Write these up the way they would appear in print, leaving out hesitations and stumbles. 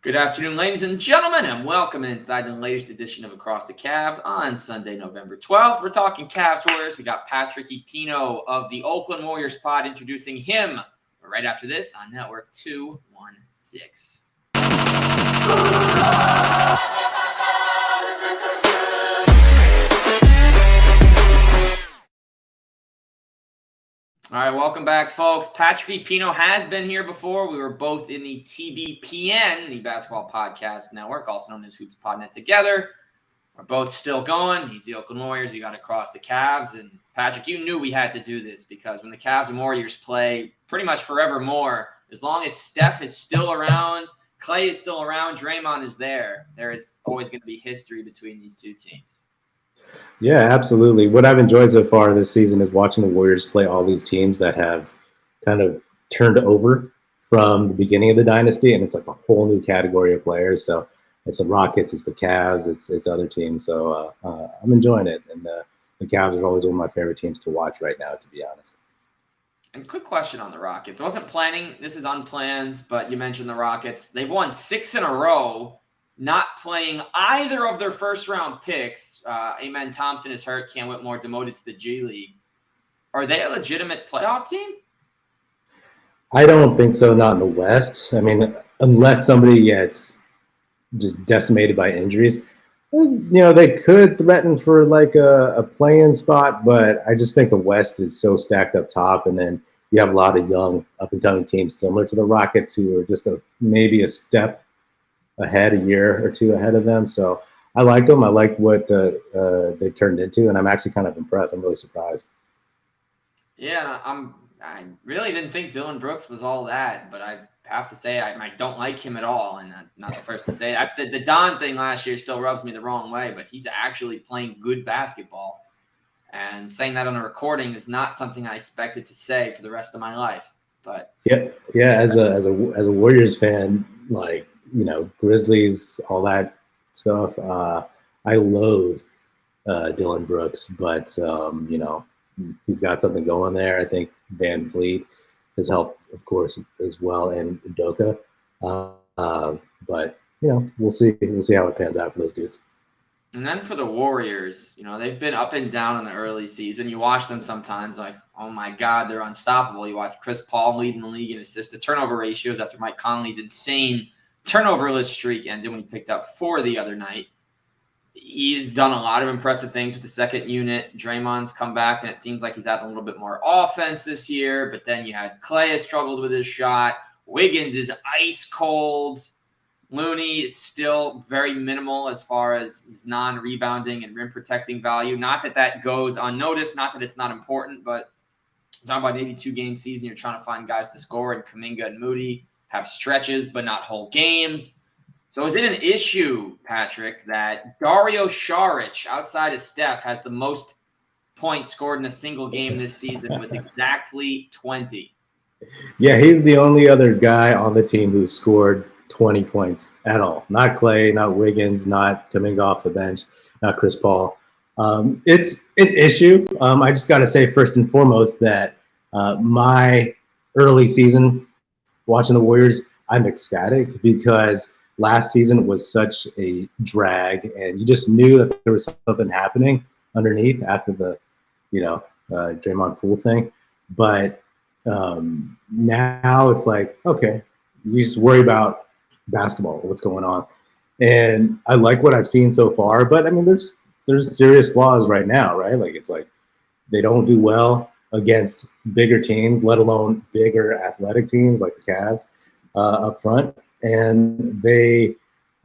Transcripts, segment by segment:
Good afternoon, ladies and gentlemen, and welcome inside the latest edition of Across the Cavs on Sunday, November 12th. We're talking Cavs Warriors. We got Patrick Epino of the Oakland Warriors pod introducing him right after this on Network 216. All right, welcome back, folks. Patrick Epino has been here before. We were both in the TBPN, the Basketball Podcast Network, also known as Hoops Podnet, together. We're both still going. He's the Oakland Warriors. We got Across the Cavs. And, Patrick, you knew we had to do this because when the Cavs and Warriors play pretty much forevermore, as long as Steph is still around, Clay is still around, Draymond is there, there is always going to be history between these two teams. Yeah, absolutely. What I've enjoyed so far this season is watching the Warriors play all these teams that have kind of turned over from the beginning of the dynasty, and it's like a whole new category of players. So it's the Rockets, it's the Cavs, it's other teams. So I'm enjoying it, and the Cavs are always one of my favorite teams to watch right now, to be honest. And quick question on the Rockets. I wasn't planning. This is unplanned, but you mentioned the Rockets. They've won 6 in a row, not playing either of their first-round picks. Amen Thompson is hurt. Cam Whitmore demoted to the G League. Are they a legitimate playoff team? I don't think so, not in the West. I mean, unless somebody gets just decimated by injuries. They could threaten for like a play-in spot, but I just think the West is so stacked up top, and then you have a lot of young up-and-coming teams similar to the Rockets who are just maybe a step ahead, a year or two ahead of them. So I like them. I like what they turned into, and I'm actually kind of impressed. I'm really surprised. Yeah, I really didn't think Dylan Brooks was all that, but I have to say I don't like him at all, and I'm not the first to say it. The Don thing last year still rubs me the wrong way, but he's actually playing good basketball, and saying that on a recording is not something I expected to say for the rest of my life. But yeah, as a Warriors fan, like Grizzlies, all that stuff. I loathe Dylan Brooks, but he's got something going there. I think Van Vliet has helped, of course, as well, and Udoka. But we'll see. We'll see how it pans out for those dudes. And then for the Warriors, they've been up and down in the early season. You watch them sometimes like, oh my God, they're unstoppable. You watch Chris Paul leading the league in assist to turnover ratios after Mike Conley's insane turnoverless streak ended when he picked up 4 the other night. He's done a lot of impressive things with the second unit. Draymond's come back, and it seems like he's had a little bit more offense this year. But then you had Clay has struggled with his shot. Wiggins is ice cold. Looney is still very minimal as far as his non-rebounding and rim protecting value. Not that that goes unnoticed, not that it's not important, but talking about an 82-game season, you're trying to find guys to score, and Kuminga and Moody have stretches but not whole games. So is it an issue, Patrick, that Dario Saric, outside of Steph, has the most points scored in a single game this season with exactly 20? Yeah, he's the only other guy on the team who scored 20 points at all. Not Clay, not Wiggins, not coming off the bench, not Chris Paul. It's an issue. I just got to say, first and foremost, that my early season watching the Warriors, I'm ecstatic because last season was such a drag, and you just knew that there was something happening underneath after the, Draymond Poole thing. But now it's like, okay, you just worry about basketball, what's going on. And I like what I've seen so far, but I mean, there's serious flaws right now, right? Like it's like they don't do well against bigger teams, let alone bigger athletic teams like the Cavs up front. And they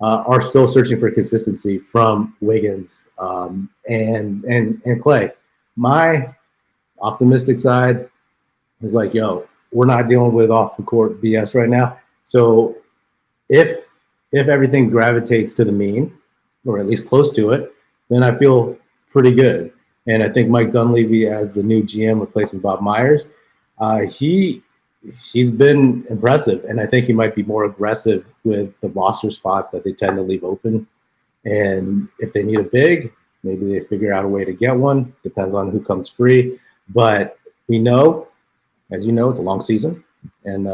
are still searching for consistency from Wiggins and Clay. My optimistic side is like, yo, we're not dealing with off the court BS right now. So if everything gravitates to the mean, or at least close to it, then I feel pretty good. And I think Mike Dunleavy, as the new GM replacing Bob Myers, he's been impressive, and I think he might be more aggressive with the roster spots that they tend to leave open. And if they need a big, maybe they figure out a way to get one. Depends on who comes free. But we know, as you know, it's a long season, and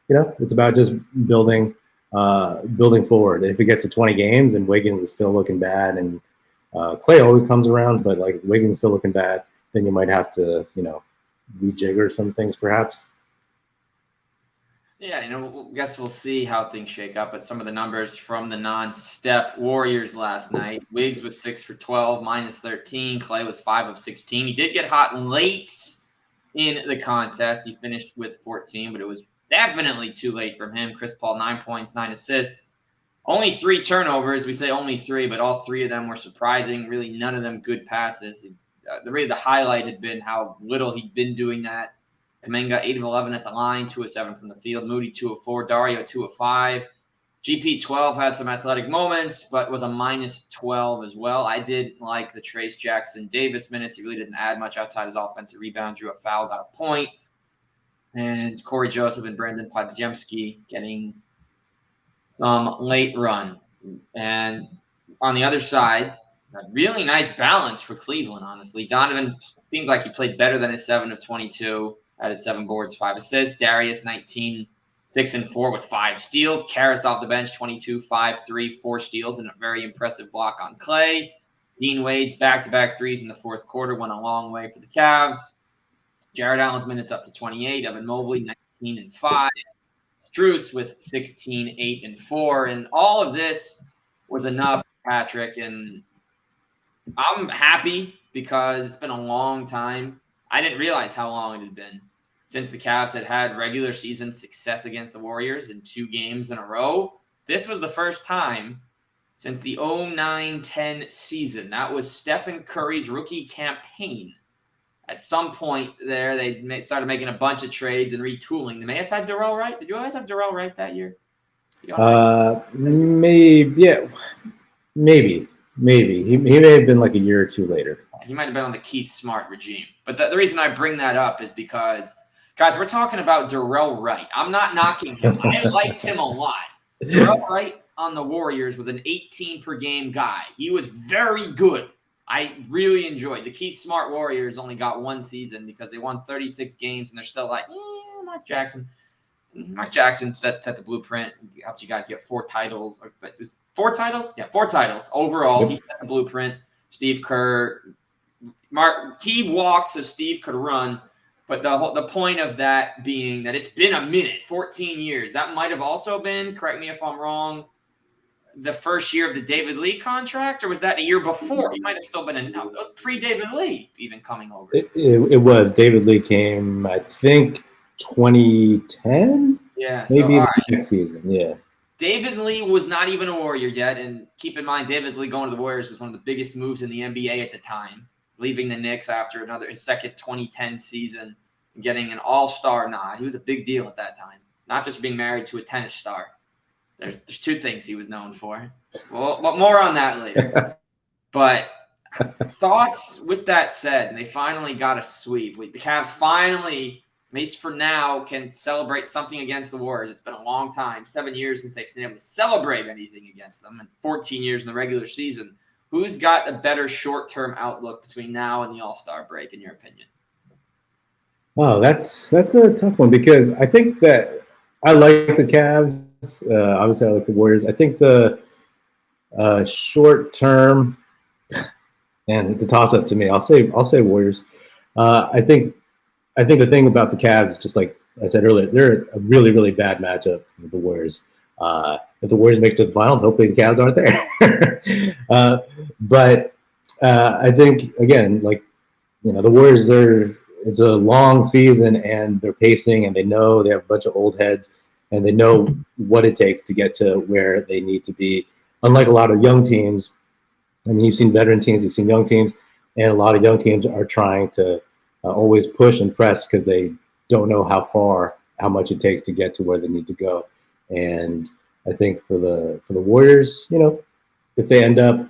it's about just building building forward. If it gets to 20 games and Wiggins is still looking bad, and Clay always comes around, but like Wiggins still looking bad, then you might have to, rejigger some things perhaps. Yeah, I guess we'll see how things shake up. But some of the numbers from the non-Steph Warriors last night: Wiggs was 6 for 12, minus 13. Clay was 5 of 16. He did get hot late in the contest. He finished with 14, but it was definitely too late from him. Chris Paul, 9 points, 9 assists. Only 3 turnovers. We say only 3, but all 3 of them were surprising. Really, none of them good passes. The highlight had been how little he'd been doing that. Kuminga, 8 of 11 at the line, 2 of 7 from the field. Moody, 2 of 4. Dario, 2 of 5. GP, 12, had some athletic moments, but was a minus 12 as well. I did like the Trace Jackson Davis minutes. He really didn't add much outside his offensive rebound. Drew a foul, got a point. And Corey Joseph and Brandon Podziemski getting some late run. And on the other side, a really nice balance for Cleveland, honestly. Donovan seemed like he played better than his 7 of 22. Added 7 boards, 5 assists. Darius, 19, 6 and 4 with 5 steals. Karras off the bench, 22, 5, 3, 4 steals, and a very impressive block on Clay. Dean Wade's back-to-back threes in the fourth quarter went a long way for the Cavs. Jared Allen's minutes up to 28. Evan Mobley, 19 and 5. Strus with 16, 8 and 4. And all of this was enough, Patrick. And I'm happy because it's been a long time. I didn't realize how long it had been since the Cavs had regular season success against the Warriors in 2 games in a row. This was the first time since the 09-10 season. That was Stephen Curry's rookie campaign. At some point there, they started making a bunch of trades and retooling. They may have had Darrell Wright. Did you guys have Darrell Wright that year? Maybe. Yeah, maybe. He may have been like a year or 2 later. He might have been on the Keith Smart regime. But the reason I bring that up is because, guys, we're talking about Darrell Wright. I'm not knocking him. I liked him a lot. Darrell Wright on the Warriors was an 18 per game guy. He was very good. I really enjoyed. The Keith Smart Warriors only got 1 season because they won 36 games, and they're still like, Mark Jackson. Mark Jackson set the blueprint, helped you guys get 4 titles. But it was 4 titles? Yeah, 4 titles. Overall, he set the blueprint. Steve Kerr, he walked so Steve could run. But the point of that being that it's been a minute, 14 years. That might have also been, correct me if I'm wrong, the first year of the David Lee contract, or was that a year before? He might have still been it was pre-David Lee even coming over. It was. David Lee came, I think, 2010? Yeah. Maybe the next season, yeah. David Lee was not even a Warrior yet, and keep in mind, David Lee going to the Warriors was one of the biggest moves in the NBA at the time, leaving the Knicks after his second 2010 season and getting an all-star nod. He was a big deal at that time, not just being married to a tennis star. There's 2 things he was known for. Well, more on that later. But thoughts with that said, and they finally got a sweep. The Cavs finally, at least for now, can celebrate something against the Warriors. It's been a long time, 7 years since they've been able to celebrate anything against them, and 14 years in the regular season. Who's got a better short-term outlook between now and the All-Star break, in your opinion? Oh, that's a tough one because I think that I like the Cavs. Obviously, I like the Warriors. I think the short term, and it's a toss up to me. I'll say Warriors. I think the thing about the Cavs is just like I said earlier, they're a really, really bad matchup with the Warriors. If the Warriors make it to the finals, hopefully the Cavs aren't there. But I think again, like the Warriors, it's a long season and they're pacing and they know they have a bunch of old heads. And they know what it takes to get to where they need to be. Unlike a lot of young teams, I mean, you've seen veteran teams, you've seen young teams, and a lot of young teams are trying to always push and press because they don't know how much it takes to get to where they need to go. And I think for the Warriors, if they end up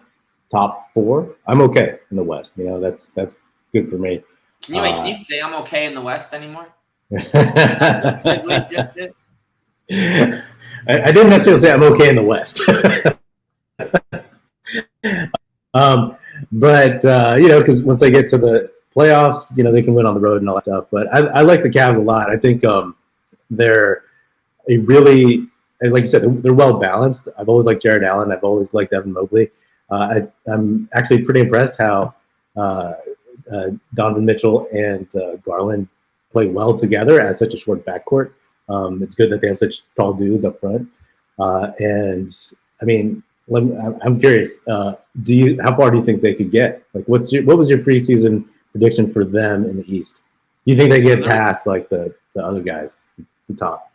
top 4, I'm okay in the West. That's good for me. Can you say I'm okay in the West anymore? Grizzlies just did. I didn't necessarily say I'm okay in the West. But because once they get to the playoffs, they can win on the road and all that stuff. But I like the Cavs a lot. I think they're a really and like you said, they're well balanced. I've always liked Jared Allen. I've always liked Evan Mobley. I'm actually pretty impressed how Donovan Mitchell and Garland play well together as such a short backcourt. It's good that they have such tall dudes up front. And I mean, I'm curious. How far do you think they could get? Like, what was your preseason prediction for them in the East? Do you think they get past like the other guys, the top?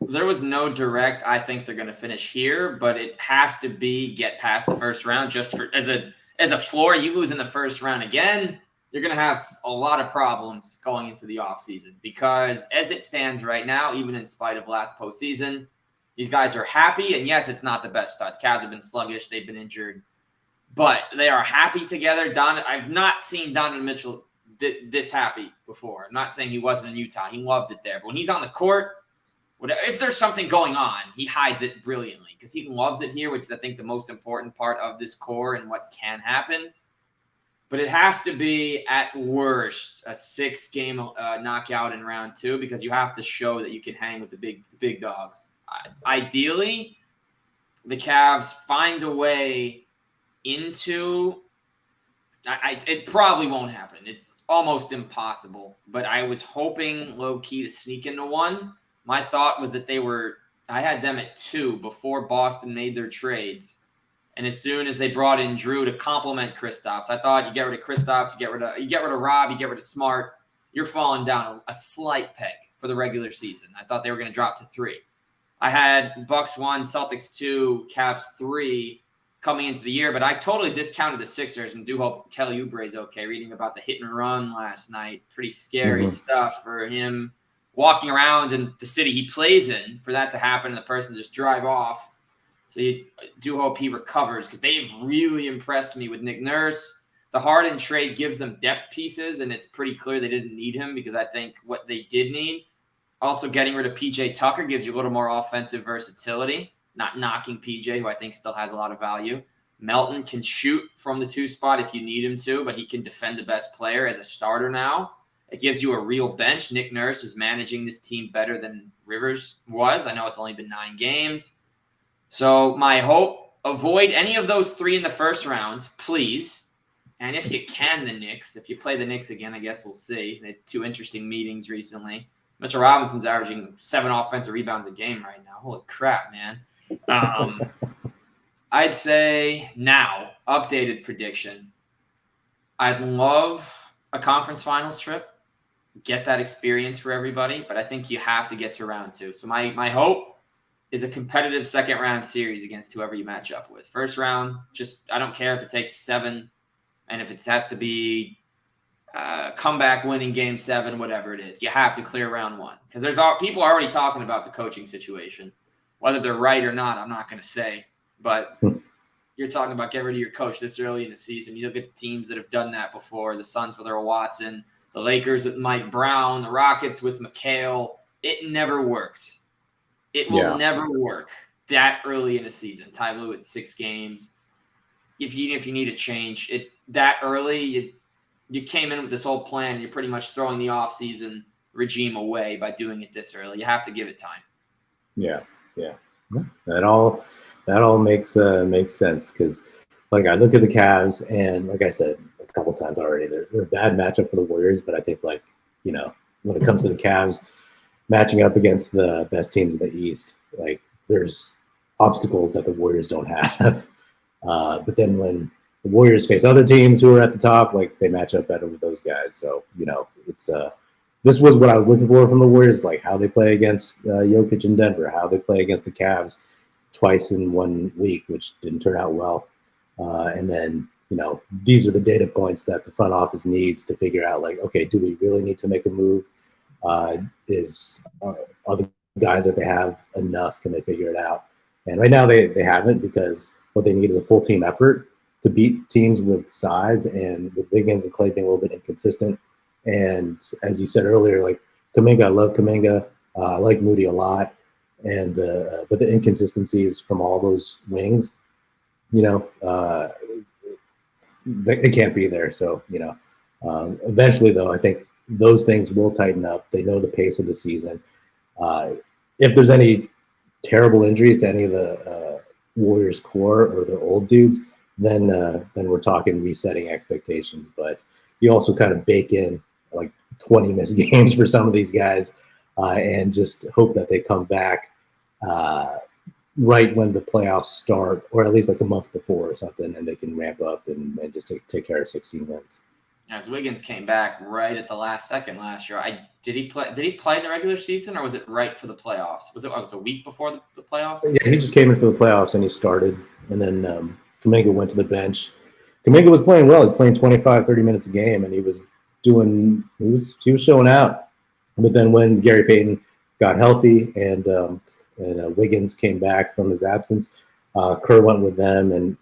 There was no direct. I think they're going to finish here, but it has to be get past the first round. Just for as a floor, you lose in the first round again, you're going to have a lot of problems going into the offseason because as it stands right now, even in spite of last postseason, these guys are happy. And yes, it's not the best start. The Cavs have been sluggish. They've been injured. But they are happy together. I've not seen Donovan Mitchell this happy before. I'm not saying he wasn't in Utah. He loved it there. But when he's on the court, if there's something going on, he hides it brilliantly because he loves it here, which is, I think, the most important part of this core and what can happen. But it has to be, at worst, a 6-game knockout in round 2 because you have to show that you can hang with the big dogs. Ideally, the Cavs find a way into it probably won't happen. It's almost impossible. But I was hoping low-key to sneak into 1. My thought was that I had them at 2 before Boston made their trades. And as soon as they brought in Drew to complement Kristaps, I thought you get rid of Kristaps, you get rid of Rob, you get rid of Smart, you're falling down a slight peg for the regular season. I thought they were going to drop to 3. I had Bucks 1, Celtics 2, Cavs 3 coming into the year, but I totally discounted the Sixers and do hope Kelly Oubre is okay. Reading about the hit and run last night, pretty scary stuff for him. Walking around in the city he plays in, for that to happen and the person just drive off. So you do hope he recovers because they've really impressed me with Nick Nurse. The Harden trade gives them depth pieces, and it's pretty clear they didn't need him because I think what they did need, also getting rid of PJ Tucker gives you a little more offensive versatility, not knocking PJ, who I think still has a lot of value. Melton can shoot from the 2 spot if you need him to, but he can defend the best player as a starter now. It gives you a real bench. Nick Nurse is managing this team better than Rivers was. I know it's only been 9 games. So my hope, avoid any of those 3 in the first round, please. And if you can, the Knicks. If you play the Knicks again, I guess we'll see. They had 2 interesting meetings recently. Mitchell Robinson's averaging 7 offensive rebounds a game right now. Holy crap, man. I'd say now, updated prediction. I'd love a conference finals trip. Get that experience for everybody, but I think you have to get to round 2. So my hope is a competitive second-round series against whoever you match up with. First round, I don't care if it takes 7, and if it has to be comeback winning game 7, whatever it is. You have to clear round 1 because people are already talking about the coaching situation. Whether they're right or not, I'm not going to say. But you're talking about get rid of your coach this early in the season. You look at the teams that have done that before, the Suns with Earl Watson, the Lakers with Mike Brown, the Rockets with McHale. It never works. It will never work that early in a season. Ty Lue at 6 games. If you need a change, that early, you came in with this whole plan. And you're pretty much throwing the offseason regime away by doing it this early. You have to give it time. Yeah. That all makes sense because, like, I look at the Cavs and, like I said a couple times already, they're a bad matchup for the Warriors. But I think, like, when it comes to the Cavs matching up against the best teams in the East, like, there's obstacles that the Warriors don't have. But then when the Warriors face other teams who are at the top, like, they match up better with those guys. So it's this was what I was looking for from the Warriors, like how they play against Jokic in Denver, how they play against the Cavs twice in 1 week, which didn't turn out well. And then, these are the data points that the front office needs to figure out, like, okay, do we really need to make a move? Are the guys that they have enough? Can they figure it out? And right now they haven't, because what they need is a full team effort to beat teams with size, and with Wiggins and Clay being a little bit inconsistent. And as you said earlier, like Kuminga, I love Kuminga. I like Moody a lot. And but the inconsistencies from all those wings, it can't be there. So, eventually, though, I think those things will tighten up. They know the pace of the season. If there's any terrible injuries to any of the Warriors core or their old dudes, then we're talking resetting expectations. But you also kind of bake in like 20 missed games for some of these guys, and just hope that they come back right when the playoffs start, or at least like a month before or something, and they can ramp up and just take care of 16 wins. As Wiggins came back right at the last second last year, did he play in the regular season, or was it right for the playoffs? Was it a week before the playoffs? Yeah, he just came in for the playoffs and he started, and then Kuminga went to the bench. Kuminga was playing well. He's playing 25, 30 minutes a game, and he was showing out. But then when Gary Payton got healthy and Wiggins came back from his absence, Kerr went with them, and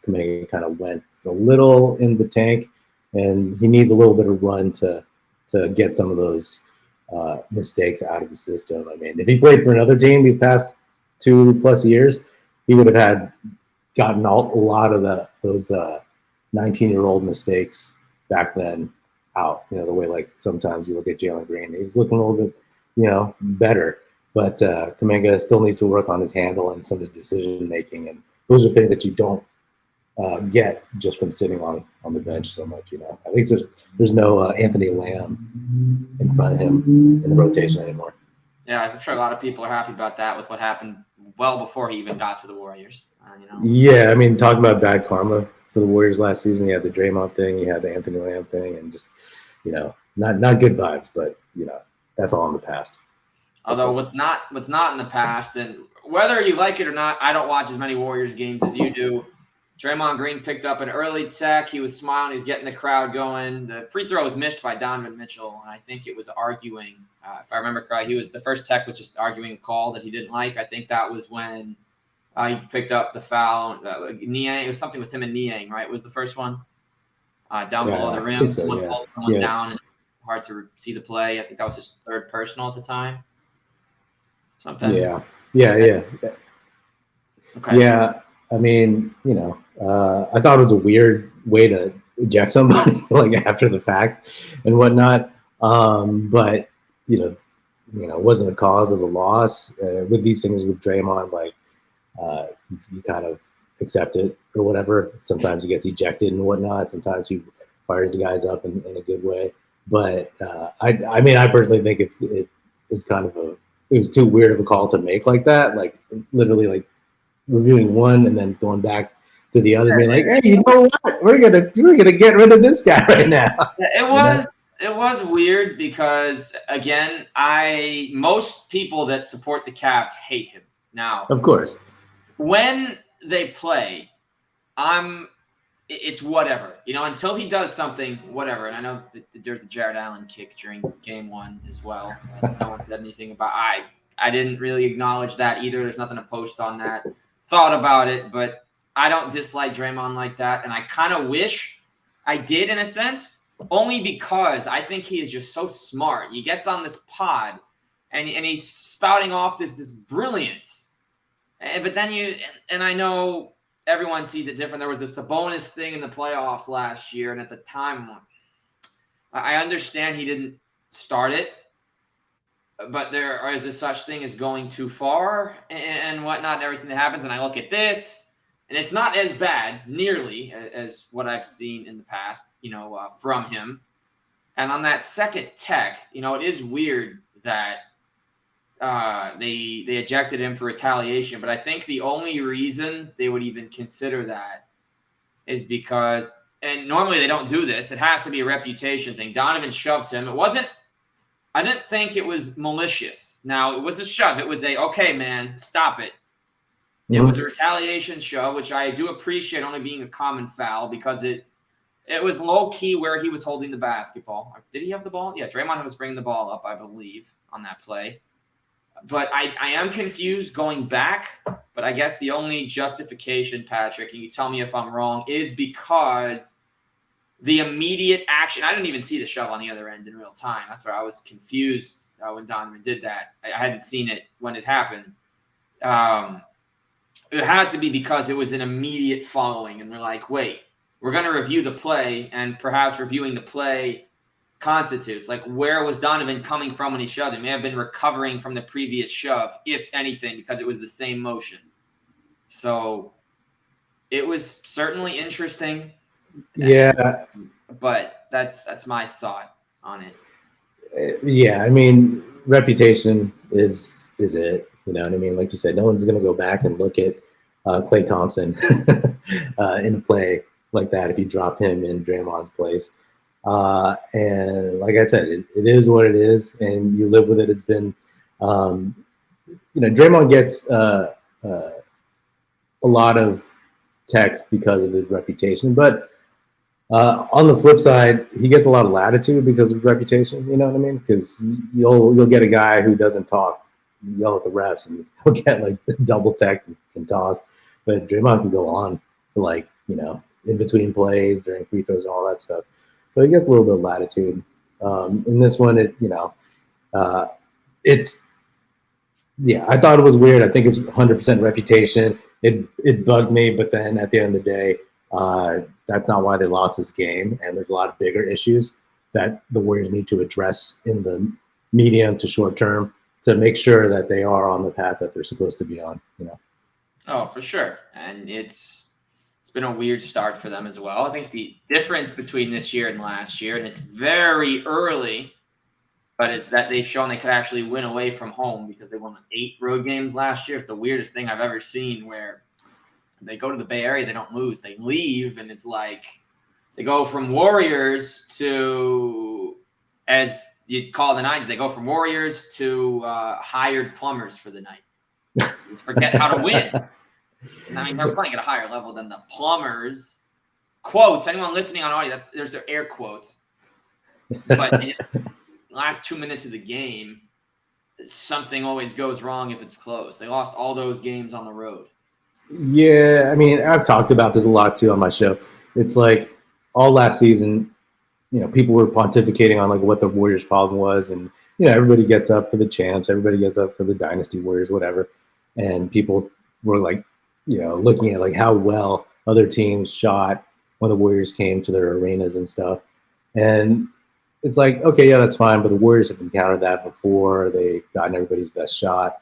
Kuminga kind of went a little in the tank, and he needs a little bit of run to get some of those mistakes out of the system. I mean, if he played for another team these past 2+ years, he would have gotten a lot of those 19-year-old mistakes back then out. The way like sometimes you look at Jalen Green, he's looking a little bit, better. But Kuminga still needs to work on his handle and some of his decision making, and those are things that you don't get just from sitting on the bench so much. At least there's no Anthony Lamb in front of him in the rotation anymore. Yeah, I'm sure a lot of people are happy about that with what happened well before he even got to the Warriors. Yeah, I mean, talking about bad karma for the Warriors last season, you had the Draymond thing, you had the Anthony Lamb thing, and just not good vibes. But that's all in the past. Although what's not in the past, and whether you like it or not, I don't watch as many Warriors games as you do. Draymond Green picked up an early tech. He was smiling. He was getting the crowd going. The free throw was missed by Donovan Mitchell, and I think it was arguing. If I remember correctly, the first tech was just arguing a call that he didn't like. I think that was when he picked up the foul. Niang, it was something with him and Niang, right? Was the first one down below the rim. Someone pulled someone down, and it's hard to see the play. I think that was his third personal at the time. Something. Yeah. Okay. Yeah. I mean, I thought it was a weird way to eject somebody like after the fact and whatnot. But it wasn't the cause of the loss. With these things with Draymond, like you kind of accept it or whatever. Sometimes he gets ejected and whatnot. Sometimes he fires the guys up in a good way. But I mean, I personally think it was kind of it was too weird of a call to make like that. Like literally, like reviewing one and then going back to the other, being like, "Hey, you know what? We're gonna get rid of this guy right now." It was weird because again, most people that support the Cavs hate him. Now, of course, when they play, it's whatever, until he does something, whatever. And I know there's the Jared Allen kick during game 1 as well. No one said anything about. I didn't really acknowledge that either. There's nothing to post on that. Thought about it, but I don't dislike Draymond like that, and I kind of wish I did in a sense, only because I think he is just so smart. He gets on this pod, and he's spouting off this brilliance. But then and I know everyone sees it different. There was a Sabonis thing in the playoffs last year, and at the time, I understand he didn't start it, but there is a such thing as going too far and whatnot, and everything that happens. And I look at this, and it's not as bad nearly as what I've seen in the past, from him. And on that second tech, it is weird that they ejected him for retaliation. But I think the only reason they would even consider that is because, and normally they don't do this, it has to be a reputation thing. Donovan shoves him. I didn't think it was malicious. Now, it was a shove. It was okay, man, stop it. It was a retaliation shove, which I do appreciate only being a common foul because it was low-key where he was holding the basketball. Did he have the ball? Yeah, Draymond was bringing the ball up, I believe, on that play. But I am confused going back, but I guess the only justification, Patrick, and you tell me if I'm wrong, is because the immediate action. I didn't even see the shove on the other end in real time. That's where I was confused when Donovan did that. I hadn't seen it when it happened. It had to be because it was an immediate following, and they're like, wait, we're going to review the play, and perhaps reviewing the play constitutes. Like, where was Donovan coming from when he shoved? He may have been recovering from the previous shove, if anything, because it was the same motion. So it was certainly interesting. Yeah. But that's my thought on it. Yeah, I mean, reputation is it. You know what I mean? Like you said, no one's going to go back and look at Klay Thompson in play like that if you drop him in Draymond's place. And like I said, it is what it is, and you live with it. It's been, Draymond gets a lot of text because of his reputation, but on the flip side, he gets a lot of latitude because of reputation. You know what I mean? Because you'll get a guy who doesn't talk, yell at the refs, and he'll get like double tech and tossed. But Draymond can go on for like in between plays during free throws and all that stuff. So he gets a little bit of latitude. In this one, it's I thought it was weird. I think it's 100% reputation. It bugged me, but then at the end of the day, that's not why they lost this game. And there's a lot of bigger issues that the Warriors need to address in the medium to short term to make sure that they are on the path that they're supposed to be on. Oh, for sure. And it's been a weird start for them as well. I think the difference between this year and last year, and it's very early, but it's that they've shown they could actually win away from home because they won 8 road games last year. It's the weirdest thing I've ever seen, where they go to the Bay Area, they don't lose. They leave, and it's like they go from Warriors to, as you'd call the 90s, they go from Warriors to hired plumbers for the night. You forget how to win. I mean, they're playing at a higher level than the plumbers. Quotes, anyone listening on audio, there's their air quotes. But in the last 2 minutes of the game, something always goes wrong if it's close. They lost all those games on the road. Yeah, I mean, I've talked about this a lot too on my show. It's like all last season, people were pontificating on like what the Warriors' problem was, and everybody gets up for the champs, everybody gets up for the dynasty Warriors, whatever, and people were like, looking at like how well other teams shot when the Warriors came to their arenas and stuff, and it's like, okay, yeah, that's fine, but the Warriors have encountered that before. They've gotten everybody's best shot.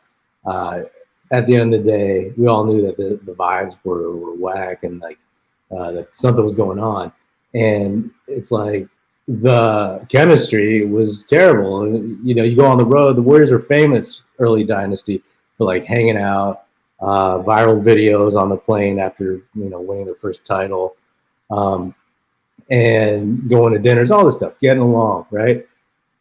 At the end of the day, we all knew that the vibes were whack and like that something was going on. And it's like the chemistry was terrible. You go on the road. The Warriors are famous early dynasty for like hanging out, viral videos on the plane after winning their first title, and going to dinners, all this stuff, getting along, right?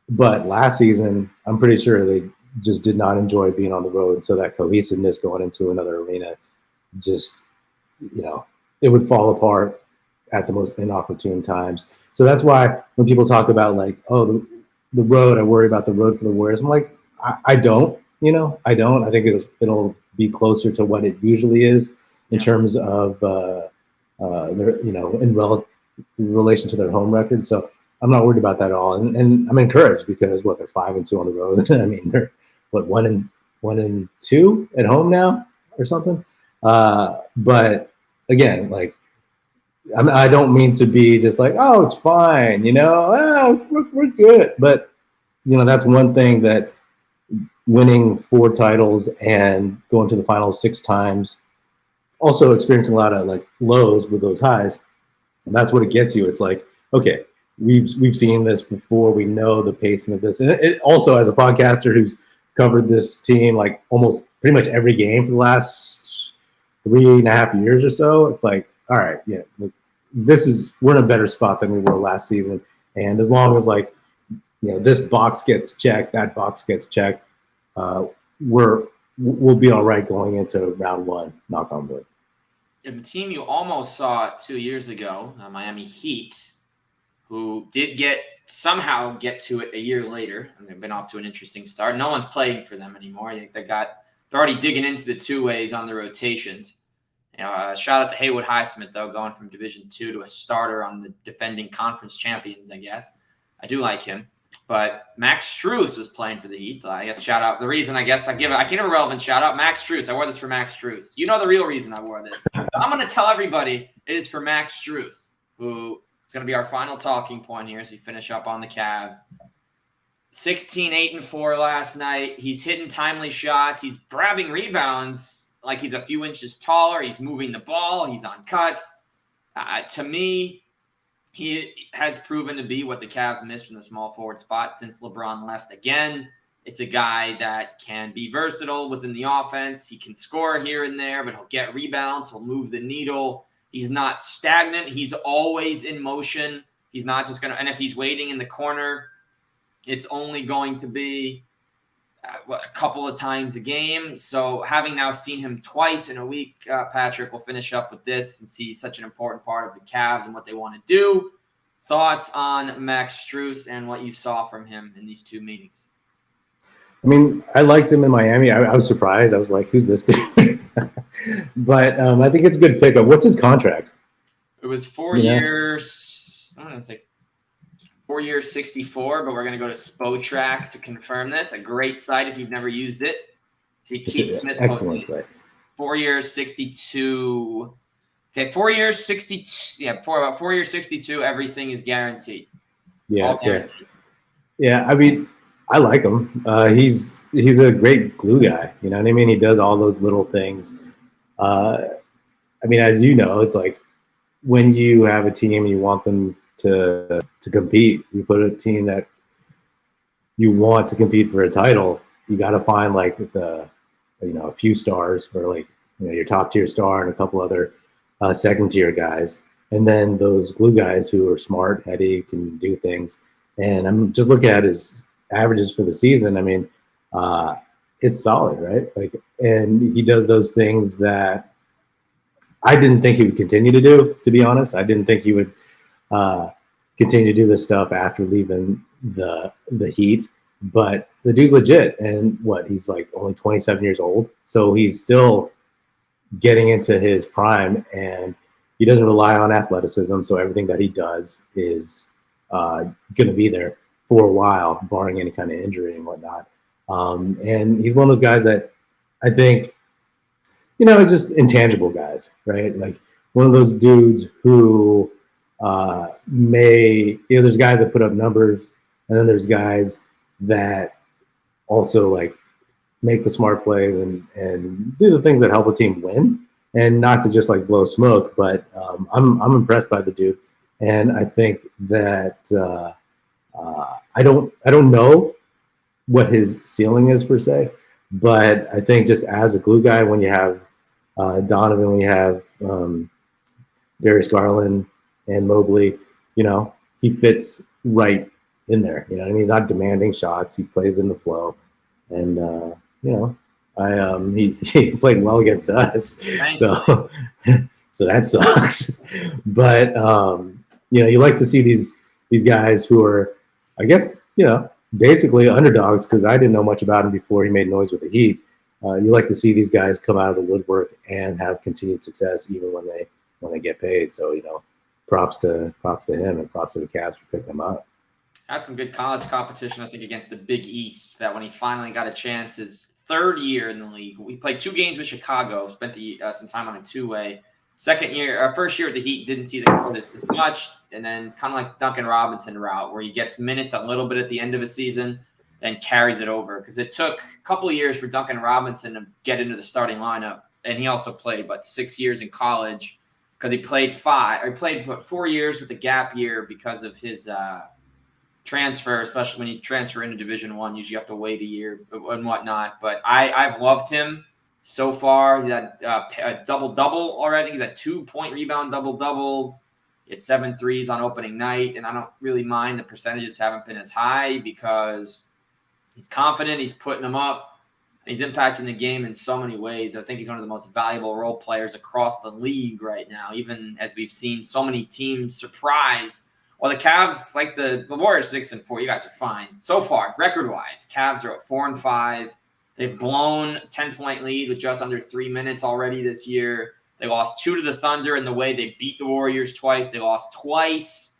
But last season, I'm pretty sure they just did not enjoy being on the road. So that cohesiveness going into another arena, just, it would fall apart at the most inopportune times. So that's why when people talk about like, oh, the road, I worry about the road for the Warriors. I'm like, I don't, I don't. I think it'll be closer to what it usually is in terms of, their, in relation to their home record. So I'm not worried about that at all, and I'm encouraged because they're 5-2 on the road. I mean, they're 1-2 at home now or something. But again, like I don't mean to be just like, oh, it's fine, we're good. But that's one thing that winning 4 titles and going to the finals 6 times, also experiencing a lot of like lows with those highs. And that's what it gets you. It's like, okay, we've seen this before. We know the pacing of this. And it also, as a podcaster who's covered this team like almost pretty much every game for the last 3.5 years or so, it's like, all right, we're in a better spot than we were last season. And as long as like, this box gets checked, that box gets checked, we'll be all right going into round 1, knock on wood. And the team you almost saw 2 years ago, Miami Heat, who did somehow get to it a year later, and they've been off to an interesting start. No one's playing for them anymore. They're already digging into the 2-ways on the rotations. Shout out to Haywood Highsmith, though, going from Division II to a starter on the defending conference champions, I guess. I do like him. But Max Strus was playing for the Heat. I guess shout out. The reason I can give a relevant shout out, Max Strus. I wore this for Max Strus. You know the real reason I wore this. I'm going to tell everybody it is for Max Strus, who It's going to be our final talking point here as we finish up on the Cavs. 16-8-4 last night. He's hitting timely shots. He's grabbing rebounds like he's a few inches taller. He's moving the ball. He's on cuts. To me, he has proven to be what the Cavs missed from the small forward spot since LeBron left again. It's a guy that can be versatile within the offense. He can score here and there, but he'll get rebounds. He'll move the needle. He's not stagnant. He's always in motion. He's not just going to – and if he's waiting in the corner, it's only going to be a couple of times a game. So having now seen him twice in a week, Patrick, will finish up with this since he's such an important part of the Cavs and what they want to do. Thoughts on Max Strus and what you saw from him in these two meetings? I mean, I liked him in Miami. I was surprised. I was like, who's this dude? But I think it's a good pickup. What's his contract? It was 4 years. I don't know, it's like 4 years, 64, but we're going to go to Spotrac to confirm this. A great site if you've never used it. See, Keith Smith. Excellent site. 4 years, 62. Okay, 4 years, 62. Yeah, for about 4 years, 62, everything is guaranteed. Yeah, guaranteed. Yeah. I mean, I like him. He's a great glue guy. You know what I mean? He does all those little things. I mean, as you know, it's like when you have a team and you want them to compete, you put a team that you want to compete for a title, you got to find like a few stars or like your top tier star and a couple other second tier guys, and then those glue guys who are smart, heady, can do things. And I'm just looking at his averages for the season. I mean, it's solid, right? Like, and he does those things that I didn't think he would continue to do, to be honest. I didn't think he would continue to do this stuff after leaving the Heat, but the dude's legit. And he's like only 27 years old, so he's still getting into his prime, and he doesn't rely on athleticism, so everything that he does is going to be there for a while, barring any kind of injury and whatnot. And he's one of those guys that I think, just intangible guys, right? Like one of those dudes who there's guys that put up numbers, and then there's guys that also like make the smart plays and do the things that help a team win, and not to just like blow smoke. But I'm impressed by the dude, and I think that I don't know what his ceiling is per se, but I think just as a glue guy, when you have Donovan, when you have Darius Garland and Mobley, he fits right in there. You know what I mean? He's not demanding shots. He plays in the flow, and he played well against us, so that sucks. But you like to see these guys who are, I guess, basically underdogs, because I didn't know much about him before he made noise with the Heat. You like to see these guys come out of the woodwork and have continued success even when they get paid. So props to him, and props to the Cavs for picking him up. Had some good college competition, I think, against the Big East. That when he finally got a chance, his third year in the league, we played 2 games with Chicago. Spent some time on a 2-way. First year at the Heat, didn't see the contest as much, and then kind of like Duncan Robinson route, where he gets minutes a little bit at the end of a season, then carries it over. Because it took a couple of years for Duncan Robinson to get into the starting lineup, and he also played 6 years in college, because he played 4 years with a gap year because of his transfer, especially when you transfer into Division I. Usually you have to wait a year and whatnot. But I've loved him so far. He's had a double-double already. He's had 2-point rebound double-doubles. He had 7 threes on opening night, and I don't really mind the percentages haven't been as high because he's confident. He's putting them up. He's impacting the game in so many ways. I think he's one of the most valuable role players across the league right now, even as we've seen so many teams surprise. Well, the Cavs, like the Warriors, 6-4. You guys are fine. So far, record-wise, Cavs are at 4-5. They've blown a 10-point lead with just under 3 minutes already this year. They lost 2 to the Thunder in the way they beat the Warriors twice. They lost twice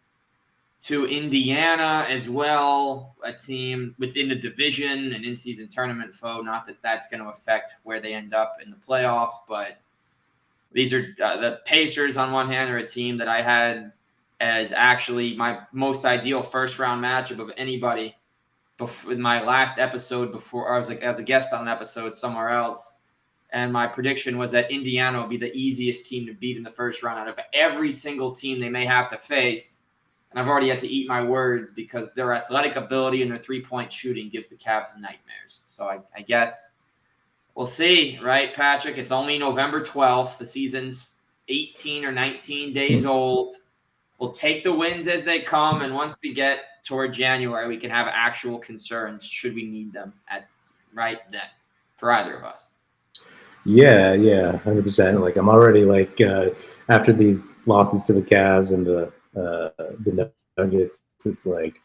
to Indiana as well, a team within the division, an in-season tournament foe. Not that that's going to affect where they end up in the playoffs, but these are the Pacers on one hand are a team that I had as actually my most ideal first-round matchup of anybody. In my last episode, before I was like as a guest on an episode somewhere else, and my prediction was that Indiana would be the easiest team to beat in the first round out of every single team they may have to face. And I've already had to eat my words because their athletic ability and their three-point shooting gives the Cavs nightmares. So I guess we'll see, right, Patrick? It's only November 12th. The season's 18 or 19 days old. We'll take the wins as they come, and once we get toward January, we can have actual concerns should we need them at right then for either of us. Yeah, 100%. Like I'm already like after these losses to the Cavs and the Nuggets, it's like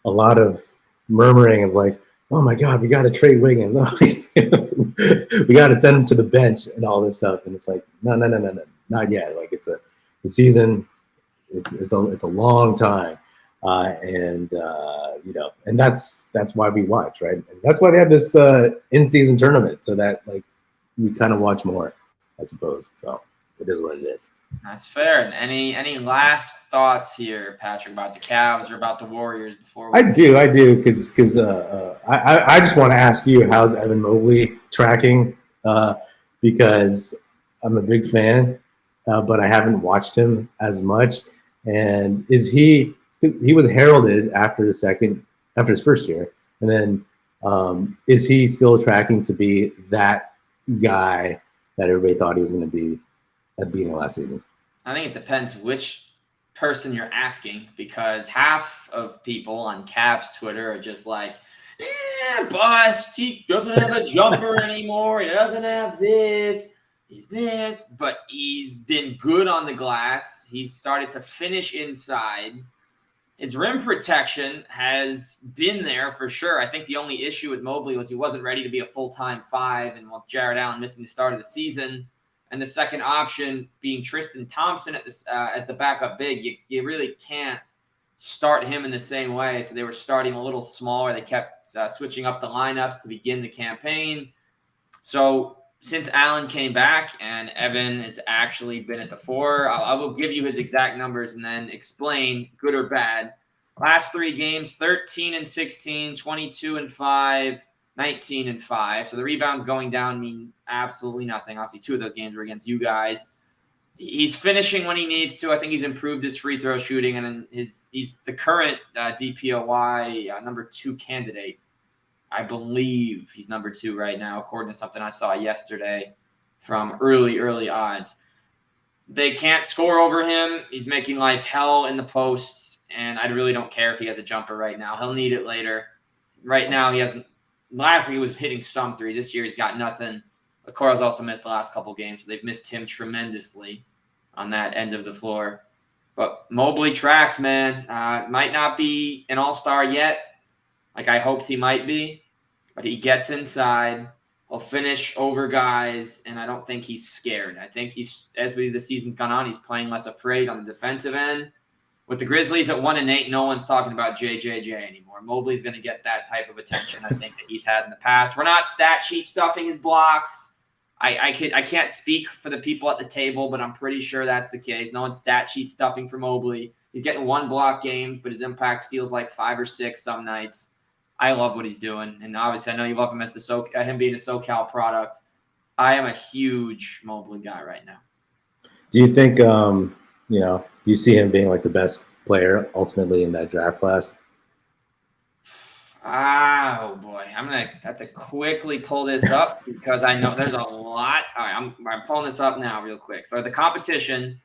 a lot of murmuring of like, oh my God, we got to trade Wiggins. We got to send him to the bench and all this stuff. And it's like, no, not yet. Like the season. It's a long time, and and that's why we watch, right? And that's why they have this in-season tournament, so that like we kind of watch more, I suppose. So it is what it is. That's fair. And any last thoughts here, Patrick, about the Cavs or about the Warriors before we I do, because I just want to ask you, how's Evan Mobley tracking? Because I'm a big fan, but I haven't watched him as much. And is he? 'Cause he was heralded after his first year, and then is he still tracking to be that guy that everybody thought he was going to be at the beginning of last season? I think it depends which person you're asking, because half of people on Cavs Twitter are just like, bust. He doesn't have a jumper anymore. He doesn't have this. He's this, but he's been good on the glass. He's started to finish inside. His rim protection has been there for sure. I think the only issue with Mobley was he wasn't ready to be a full-time five, and with Jared Allen missing the start of the season, and the second option being Tristan Thompson at this as the backup big, you really can't start him in the same way. So they were starting a little smaller. They kept switching up the lineups to begin the campaign. So since Allen came back and Evan has actually been at the four, I will give you his exact numbers and then explain good or bad. Last three games, 13 and 16, 22 and 5, 19 and 5. So the rebounds going down mean absolutely nothing. Obviously, two of those games were against you guys. He's finishing when he needs to. I think he's improved his free throw shooting, and he's the current DPOY number 2 candidate. I believe he's number 2 right now, according to something I saw yesterday from early odds. They can't score over him. He's making life hell in the posts, and I really don't care if he has a jumper right now. He'll need it later. Right now, he hasn't. Last year, he was hitting some threes. This year, he's got nothing. Okoro's also missed the last couple games, so they've missed him tremendously on that end of the floor. But Mobley tracks, man. Might not be an all-star yet, like I hoped he might be, but he gets inside. He'll finish over guys, and I don't think he's scared. I think the season's gone on, he's playing less afraid on the defensive end. With the Grizzlies at 1-8, no one's talking about JJJ anymore. Mobley's going to get that type of attention, I think, that he's had in the past. We're not stat sheet stuffing his blocks. I can't speak for the people at the table, but I'm pretty sure that's the case. No one's stat sheet stuffing for Mobley. He's getting 1 block games, but his impact feels like 5 or 6 some nights. I love what he's doing, and obviously I know you love him as him being a SoCal product. I am a huge Mobley guy right now. Do you think, do you see him being like the best player ultimately in that draft class? Oh boy, I'm gonna have to quickly pull this up because I know there's a lot. All right, I'm pulling this up now real quick. So the competition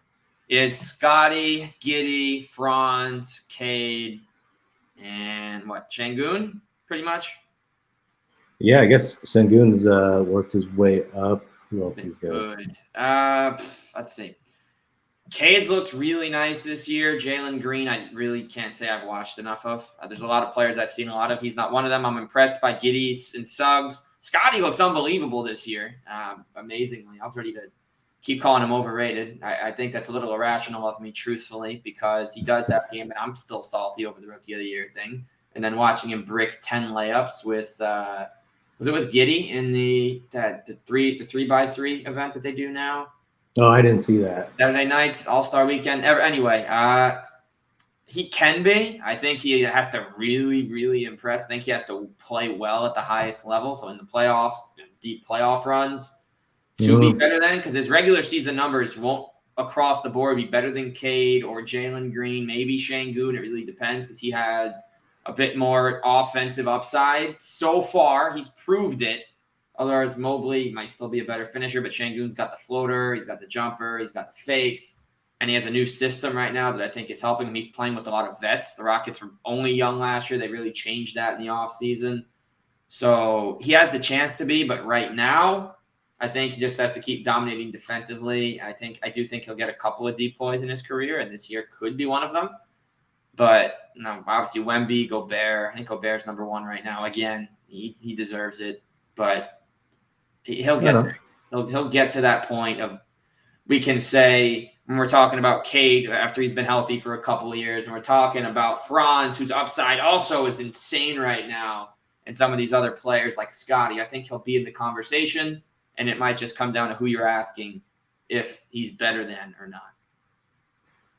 is Scotty, Giddey, Franz, Cade, and Şengün, pretty much. Yeah, I guess Şengün's worked his way up. Who else is there? Good. Let's see. Cade's looked really nice this year. Jalen Green, I really can't say I've watched enough of. There's a lot of players I've seen a lot of. He's not one of them. I'm impressed by Giddey and Suggs. Scotty looks unbelievable this year. Amazingly. I was ready to keep calling him overrated. I think that's a little irrational of me, truthfully, because he does have game, and I'm still salty over the Rookie of the Year thing. And then watching him brick 10 layups with was it with Giddey in the 3x3 event that they do now? Oh, I didn't see that. Saturday nights, All-Star weekend. Anyway, He can be. I think he has to really, really impress. I think he has to play well at the highest level. So in the playoffs, deep playoff runs, to be better than, because his regular season numbers won't across the board be better than Cade or Jalen Green, maybe Şengün. It really depends because he has a bit more offensive upside. So far, he's proved it. Otherwise, Mobley might still be a better finisher, but Şengün's got the floater, he's got the jumper, he's got the fakes. And he has a new system right now that I think is helping him. He's playing with a lot of vets. The Rockets were only young last year. They really changed that in the offseason. So he has the chance to be, but right now, I think he just has to keep dominating defensively. I do think he'll get a couple of depoys in his career, and this year could be one of them. But no, obviously Wemby, Gobert. I think Gobert's number one right now. Again, he deserves it, but he'll get there. He'll get to that point of we can say when we're talking about Cade after he's been healthy for a couple of years, and we're talking about Franz, whose upside also is insane right now, and some of these other players like Scotty. I think he'll be in the conversation, and it might just come down to who you're asking if he's better than or not.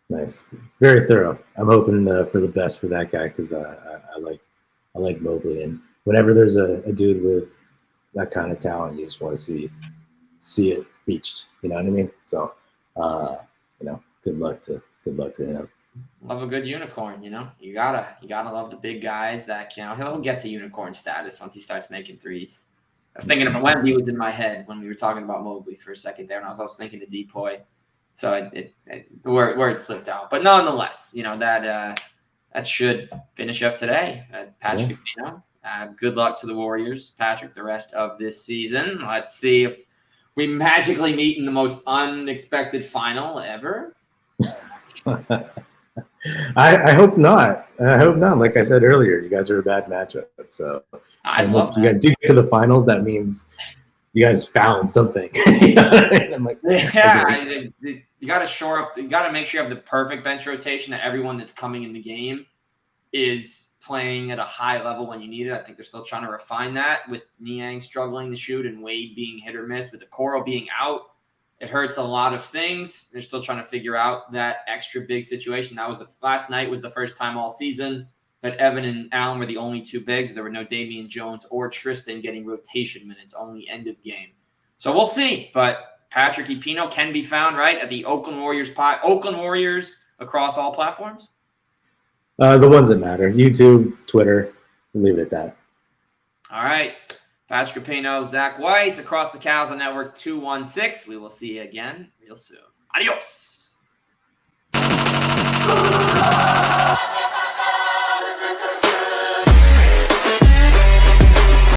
Nice, very thorough. I'm hoping for the best for that guy because I like Mobley, and whenever there's a dude with that kind of talent, you just want to see it reached. You know what I mean? So, good luck to him. Love a good unicorn. You gotta love the big guys that he'll get to unicorn status once he starts making threes. I was thinking about Wemby was in my head when we were talking about Mobley for a second there, and I was also thinking of Depoy. So the word slipped out, but nonetheless, that should finish up today. Patrick, good luck to the Warriors, Patrick, the rest of this season. Let's see if we magically meet in the most unexpected final ever. I hope not. I hope not. Like I said earlier, you guys are a bad matchup. So I love if you guys do get to the finals, that means you guys found something. I'm like, you got to shore up. You got to make sure you have the perfect bench rotation that everyone that's coming in the game is playing at a high level when you need it. I think they're still trying to refine that with Niang struggling to shoot and Wade being hit or miss. With the Okoro being out, it hurts a lot of things. They're still trying to figure out that extra big situation. Last night was the first time all season that Evan and Allen were the only two bigs. There were no Damian Jones or Tristan getting rotation minutes, only end of game. So we'll see. But Patrick Epino can be found, right, at the Oakland Warriors Oakland Warriors across all platforms? The ones that matter. YouTube, Twitter. We'll leave it at that. All right. Patrick Epino, Zach Weiss across the Cows on Network 216. We will see you again real soon. Adios.